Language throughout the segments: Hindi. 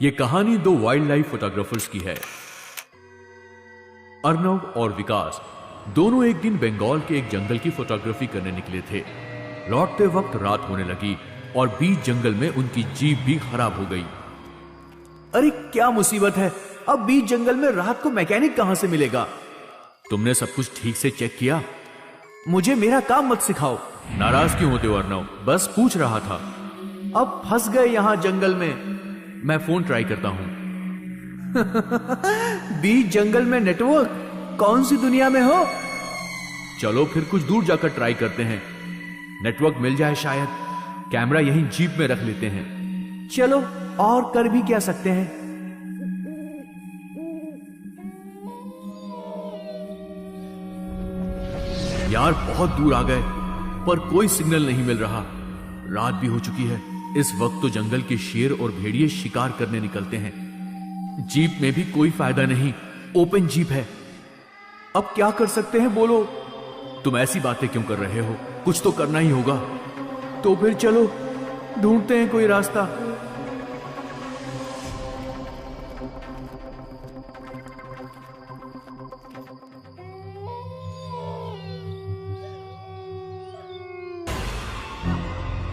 ये कहानी दो वाइल्ड लाइफ फोटोग्राफर्स की है। अर्नव और विकास दोनों एक दिन बंगाल के एक जंगल की फोटोग्राफी करने निकले थे। लौटते वक्त रात होने लगी और बीच जंगल में उनकी जीप भी खराब हो गई। अरे क्या मुसीबत है, अब बीच जंगल में रात को मैकेनिक कहां से मिलेगा? तुमने सब कुछ ठीक से चेक किया? मुझे मेरा काम मत सिखाओ। नाराज क्यों होते हो अर्नव? बस पूछ रहा था। अब फंस गए यहां जंगल में। मैं फोन ट्राई करता हूं। बीच जंगल में नेटवर्क? कौन सी दुनिया में हो? चलो फिर कुछ दूर जाकर ट्राई करते हैं, नेटवर्क मिल जाए शायद। कैमरा यहीं जीप में रख लेते हैं। चलो, और कर भी क्या सकते हैं। यार बहुत दूर आ गए पर कोई सिग्नल नहीं मिल रहा। रात भी हो चुकी है। इस वक्त तो जंगल के शेर और भेड़िए शिकार करने निकलते हैं। जीप में भी कोई फायदा नहीं, ओपन जीप है। अब क्या कर सकते हैं बोलो? तुम ऐसी बातें क्यों कर रहे हो? कुछ तो करना ही होगा। तो फिर चलो ढूंढते हैं कोई रास्ता।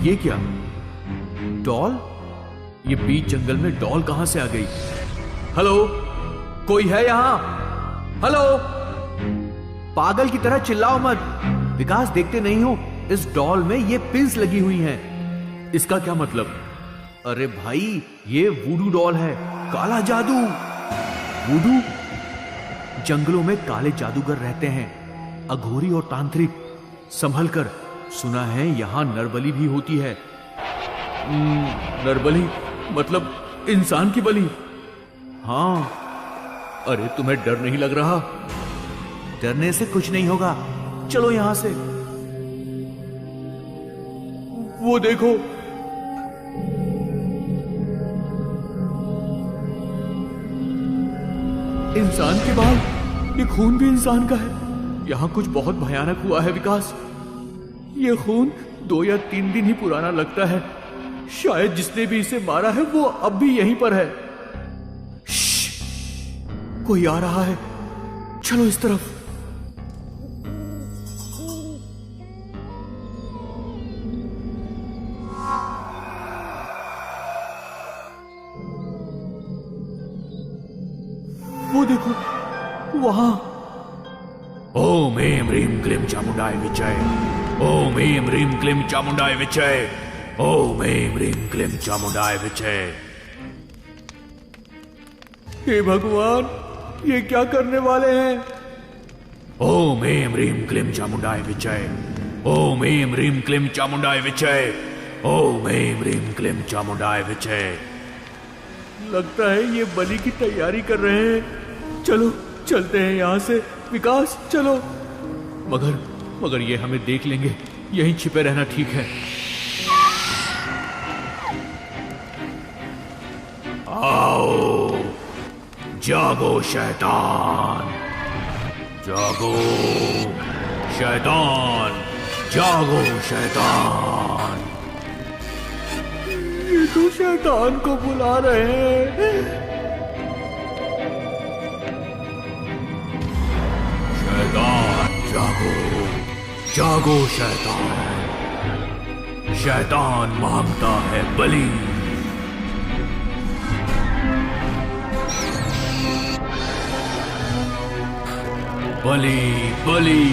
ये क्या? डॉल? ये बीच जंगल में डॉल कहां से आ गई? हेलो, कोई है यहां? हेलो? पागल की तरह चिल्लाओ मत। विकास, देखते नहीं हो इस डॉल में ये पिंस लगी हुई हैं। इसका क्या मतलब? अरे भाई, ये वुडू डॉल है, काला जादू। वुडू? जंगलों में काले जादूगर रहते हैं, अघोरी और तांत्रिक। संभल कर। सुना है यहां नरबली भी होती है। नरबली मतलब इंसान की बलि? हाँ। अरे तुम्हें डर नहीं लग रहा? डरने से कुछ नहीं होगा, चलो यहां से। वो देखो, इंसान के बाल। ये खून भी इंसान का है। यहां कुछ बहुत भयानक हुआ है विकास। ये खून 2 या 3 दिन ही पुराना लगता है। शायद जिसने भी इसे मारा है वो अब भी यहीं पर है। कोई आ रहा है, चलो इस तरफ। वो देखो वहां। ओम ऐं ह्रीं क्लीं चामुंडाय विचय। ओम ऐं ह्रीं क्लीं चामुंडाय विचय। ओम ऐं ह्रीं क्लीं चामुंडाय विचय। हे भगवान, ये क्या करने वाले हैं? ओम ऐं ह्रीं क्लीं चामुंडाय विचय। ओम ऐं ह्रीं क्लीं चामुंडाय विचय। ओम ऐं ह्रीं क्लीं चामुंडाय विचय। लगता है ये बलि की तैयारी कर रहे हैं। चलो चलते हैं यहां से। विकास चलो। मगर ये हमें देख लेंगे, यहीं छिपे रहना ठीक है। आओ, जागो शैतान, जागो शैतान, जागो शैतान। ये तो शैतान को बुला रहे हैं। शैतान जागो, जागो शैतान। शैतान मांगता है बलि। बलि बलि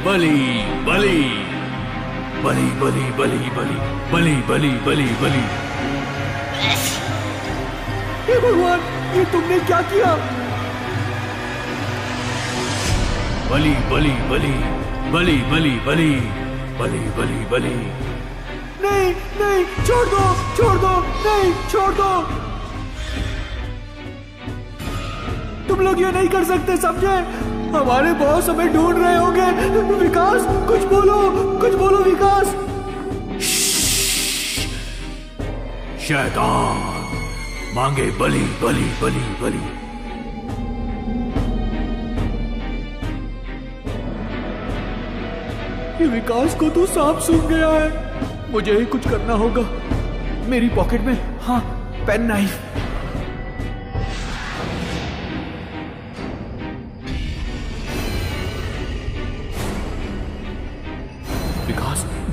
बलि बलि बलि बलि बलि बलि बलि बलि बलि बलि। हे भगवान, ये तुमने क्या किया? बलि बलि बलि बलि बलि बलि बलि बलि बलि। नहीं नहीं, छोड़ दो, छोड़ दो, नहीं छोड़ दो। तुम लोग ये नहीं कर सकते, समझे? हमारे बॉस हमें ढूंढ रहे होंगे। विकास, कुछ बोलो विकास। शैतान मांगे बलि बलि बलि बलि। ये विकास को तो सांप सूंघ गया है। मुझे ही कुछ करना होगा। मेरी पॉकेट में, हाँ, पेन नाइफ।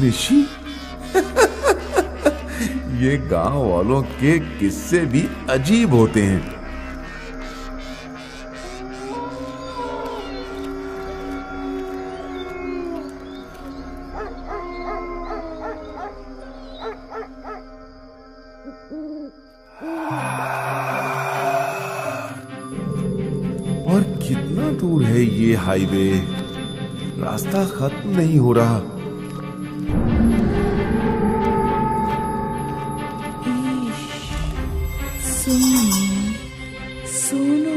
निशी? ये गांव वालों के किस्से भी अजीब होते हैं। और कितना दूर है ये हाईवे? रास्ता खत्म नहीं हो रहा। सोनू,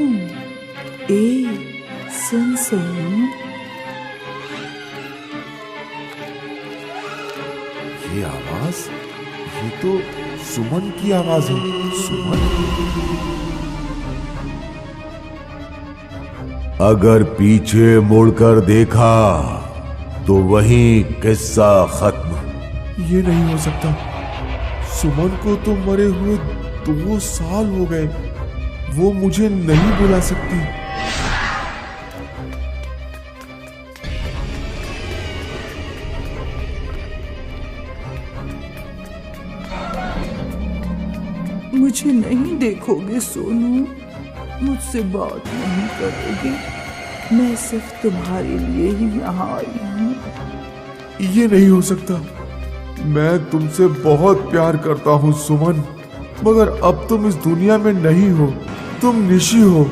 सुन सोनू। ये आवाज, ये तो सुमन की आवाज है। सुमन? अगर पीछे मुड़कर देखा तो वहीं किस्सा खत्म। ये नहीं हो सकता। सुमन को तो मरे हुए 2 साल हो गए। वो मुझे नहीं बुला सकती। मुझे नहीं देखोगे सोनू? मुझसे बात नहीं करोगे? मैं सिर्फ तुम्हारे लिए ही यहाँ आई हूँ। ये नहीं हो सकता। मैं तुमसे बहुत प्यार करता हूँ सुमन, मगर अब तुम इस दुनिया में नहीं हो। तुम निशी हो।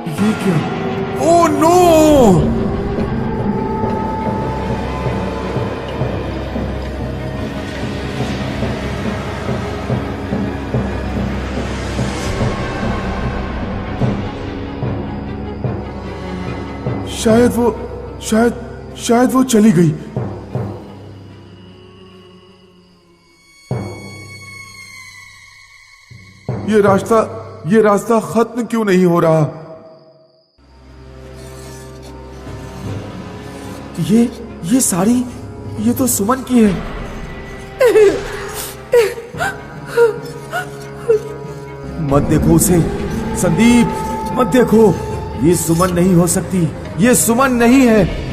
ये क्या? Oh no! शायद वो चली गई। ये रास्ता खत्म क्यों नहीं हो रहा? ये साड़ी, ये तो सुमन की है। मत देखो उसे संदीप, मत देखो। ये सुमन नहीं हो सकती। ये सुमन नहीं है।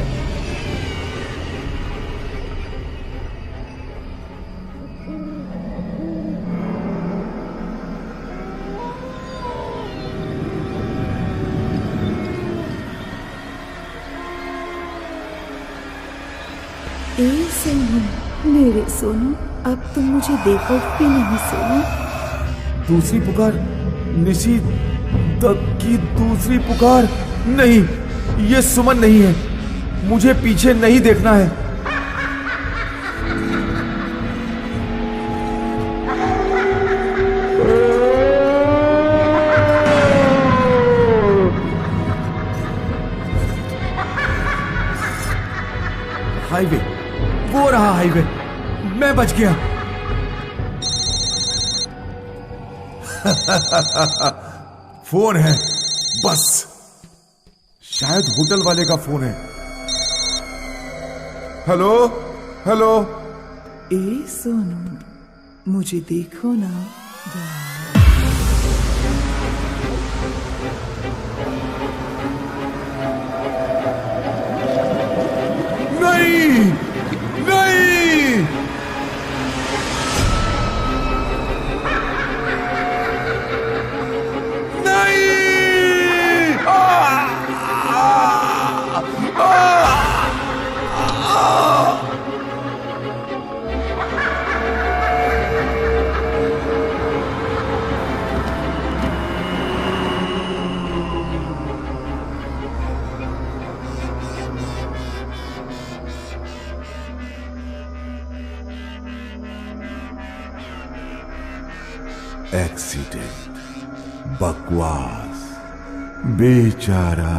सोनू, मेरे सोनू, अब तुम मुझे देखो भी नहीं सोनू। दूसरी पुकार, निशी तक की दूसरी पुकार। नहीं, ये सुमन नहीं है। मुझे पीछे नहीं देखना है। हाईवे, वो रहा हाईवे। मैं बच गया। फोन है बस। शायद होटल वाले का फोन है। Hello hello. सोनू, मुझे देखो ना। नहीं नहीं। एक्सीडेंट, बकवास, बेचारा